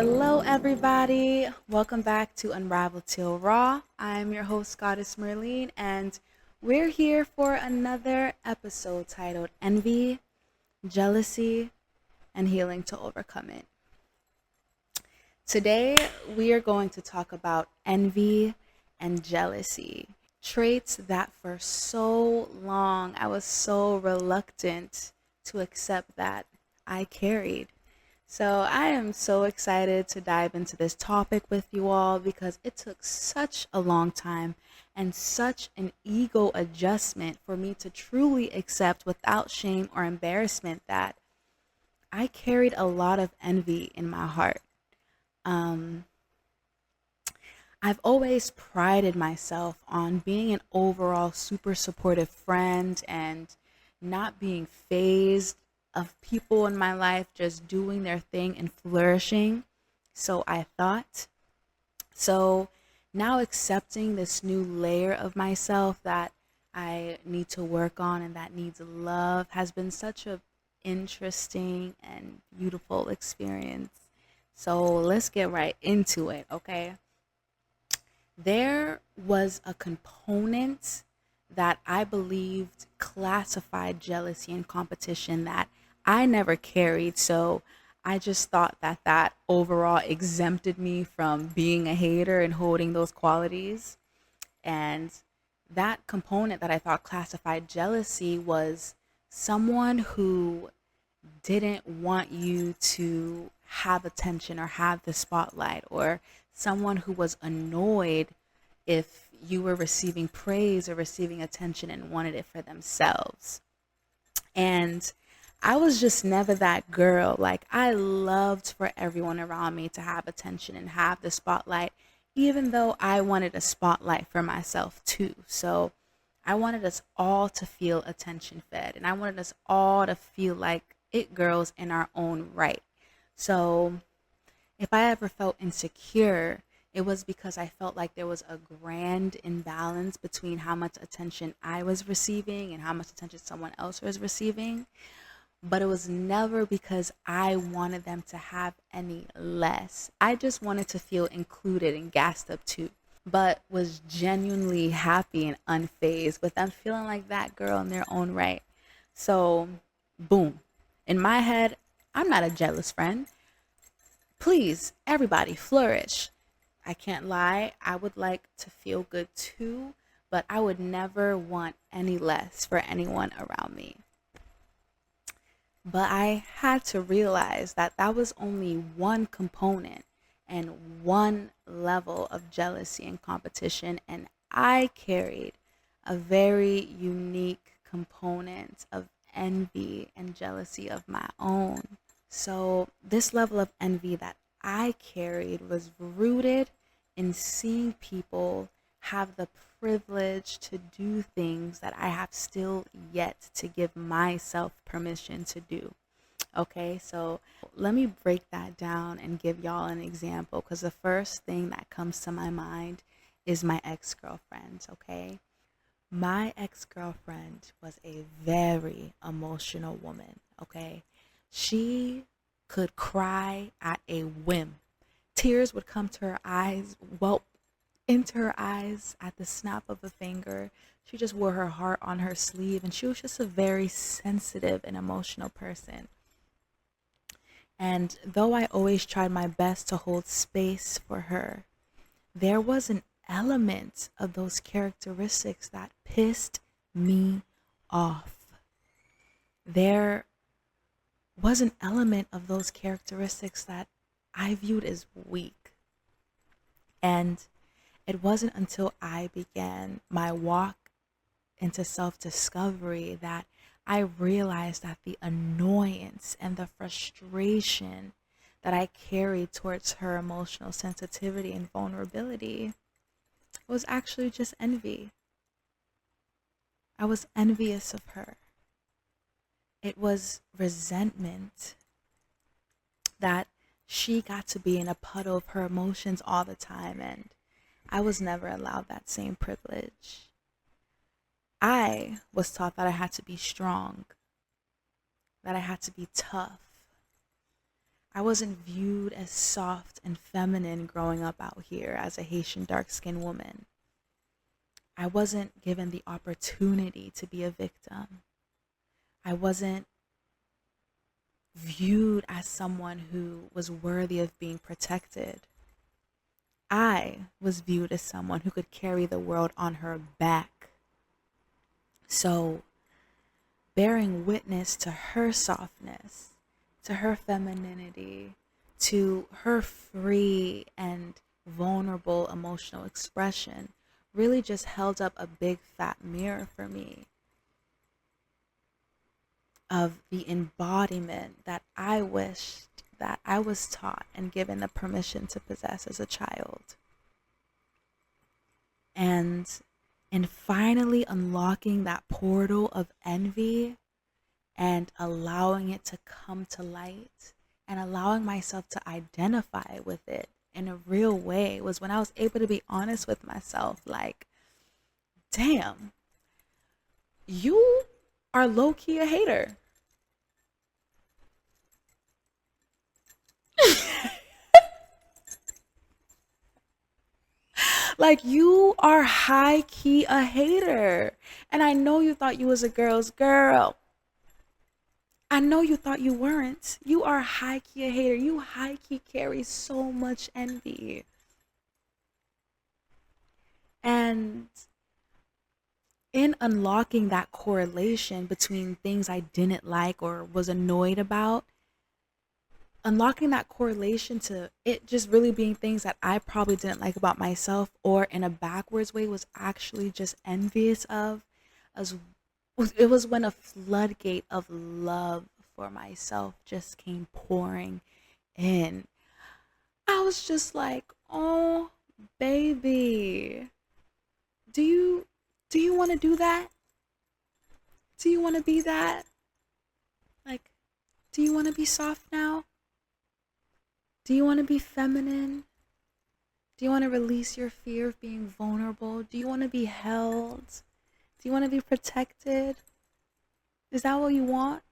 Hello, everybody. Welcome back to Unravel Till Raw. I'm your host, Goddess Merlene, and we're here for another episode titled Envy, Jealousy, and Healing to Overcome It. Today, we are going to talk about envy and jealousy, traits that for so long I was so reluctant to accept that I carried. So I am so excited to dive into this topic with you all because it took such a long time and such an ego adjustment for me to truly accept without shame or embarrassment that I carried a lot of envy in my heart. Um, I've always prided myself on being an overall super supportive friend and not being phased of people in my life just doing their thing and flourishing. So I thought. So now accepting this new layer of myself that I need to work on and that needs love has been such a interesting and beautiful experience. So let's get right into it, okay? There was a component that I believed classified jealousy and competition that I never carried. So I just thought that that overall exempted me from being a hater and holding those qualities. And that component that I thought classified jealousy was someone who didn't want you to have attention or have the spotlight, or someone who was annoyed if you were receiving praise or receiving attention and wanted it for themselves. And I was just never that girl. Like, I loved for everyone around me to have attention and have the spotlight, even though I wanted a spotlight for myself too. So I wanted us all to feel attention fed, and I wanted us all to feel like it girls in our own right. So if I ever felt insecure, it was because I felt like there was a grand imbalance between how much attention I was receiving and how much attention someone else was receiving. But it was never because I wanted them to have any less. I just wanted to feel included and gassed up too, but was genuinely happy and unfazed with them feeling like that girl in their own right. So, boom. In my head, I'm not a jealous friend. Please, everybody, flourish. I can't lie, I would like to feel good too, but I would never want any less for anyone around me. But I had to realize that that was only one component and one level of jealousy and competition, and I carried a very unique component of envy and jealousy of my own. So, this level of envy that I carried was rooted in seeing people have the privilege to do things that I have still yet to give myself permission to do. Okay, so let me break that down and give y'all an example, because the first thing that comes to my mind is my ex girlfriend. Okay, my ex girlfriend was a very emotional woman. Okay, she could cry at a whim. Tears would come to her eyes, whelp into her eyes at the snap of a finger. She just wore her heart on her sleeve, and she was just a very sensitive and emotional person. And though I always tried my best to hold space for her, there was an element of those characteristics that pissed me off. There was an element of those characteristics that I viewed as weak. And it wasn't until I began my walk into self discovery that I realized that the annoyance and the frustration that I carried towards her emotional sensitivity and vulnerability was actually just envy. I was envious of her. It was resentment that she got to be in a puddle of her emotions all the time, and I was never allowed that same privilege. I was taught that I had to be strong, that I had to be tough, I wasn't viewed as soft and feminine growing up out here as a Haitian dark skinned woman. I wasn't given the opportunity to be a victim. I wasn't viewed as someone who was worthy of being protected. I was viewed as someone who could carry the world on her back. So, bearing witness to her softness, to her femininity, to her free and vulnerable emotional expression really just held up a big fat mirror for me of the embodiment that I wished that I was taught and given the permission to possess as a child. And in finally unlocking that portal of envy and allowing it to come to light and allowing myself to identify with it in a real way was when I was able to be honest with myself like, damn, you are low key a hater. Like you are high key a hater. And I know you thought you was a girl's girl. I know you thought you weren't. You are high key a hater. You high key carry so much envy. And in unlocking that correlation between things I didn't like or was annoyed about, unlocking that correlation to it just really being things that I probably didn't like about myself or in a backwards way was actually just envious of, as it was when a floodgate of love for myself just came pouring in. I was just like, "Oh, baby, do you want to do that? Do you want to be that? Like, do you want to be soft now? Do you want to be feminine? Do you want to release your fear of being vulnerable? Do you want to be held? Do you want to be protected? Is that what you want?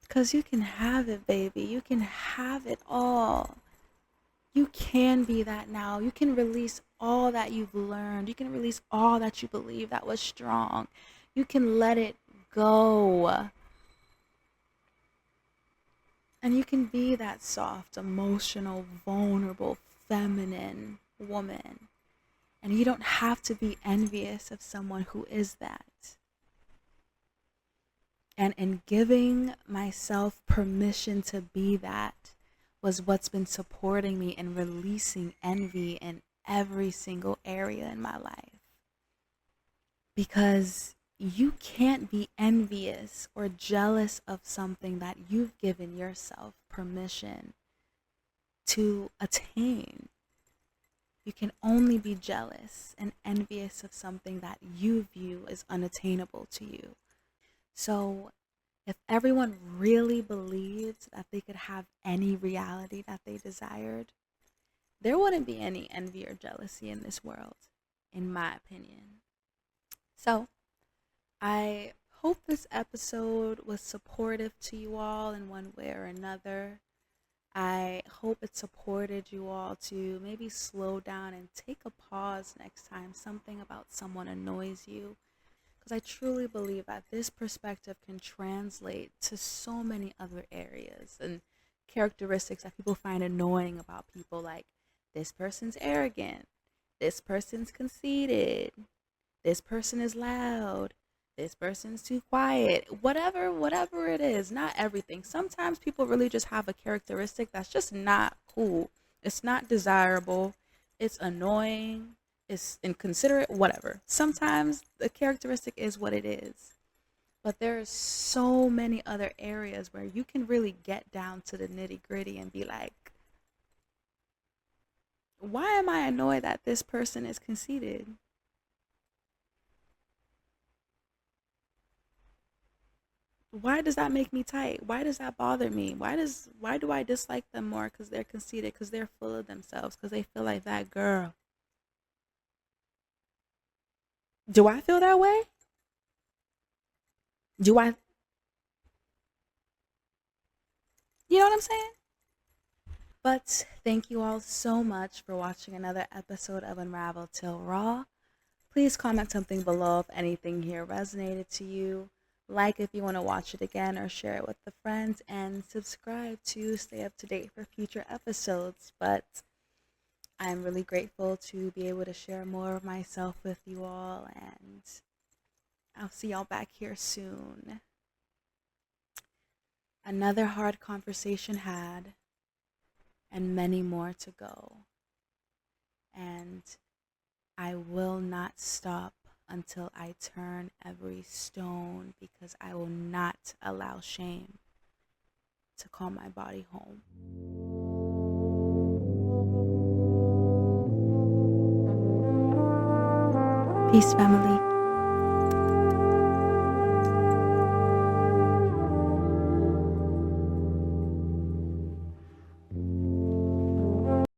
Because you can have it, baby. You can have it all. You can be that now. You can release all that you've learned. You can release all that you believe that was strong. You can let it go. And you can be that soft, emotional, vulnerable, feminine woman. And you don't have to be envious of someone who is that. And in giving myself permission to be that was what's been supporting me in releasing envy in every single area in my life. Because you can't be envious or jealous of something that you've given yourself permission to attain. You can only be jealous and envious of something that you view as unattainable to you. So, if everyone really believed that they could have any reality that they desired, there wouldn't be any envy or jealousy in this world, in my opinion. So, I hope this episode was supportive to you all in one way or another. I hope it supported you all to maybe slow down and take a pause next time something about someone annoys you. Because I truly believe that this perspective can translate to so many other areas and characteristics that people find annoying about people, like this person's arrogant, this person's conceited, this person is loud, this person's too quiet, whatever it is. Not everything. Sometimes people really just have a characteristic that's just not cool. It's not desirable. It's annoying. It's inconsiderate, whatever. Sometimes the characteristic is what it is. But there are so many other areas where you can really get down to the nitty gritty and be like, why am I annoyed that this person is conceited? Why does that make me tight? Why does that bother me? Why do I dislike them more because they're conceited, because they're full of themselves, because they feel like that girl? Do I feel that way? Do I You know what I'm saying? But thank you all so much for watching another episode of Unravel Till Raw. Please comment something below if anything here resonated to you. Like if you want to watch it again or share it with the friends, and subscribe to stay up to date for future episodes. But I'm really grateful to be able to share more of myself with you all, and I'll see y'all back here soon. Another hard conversation had, and many more to go. And I will not stop until I turn every stone, because I will not allow shame to call my body home. Peace, family.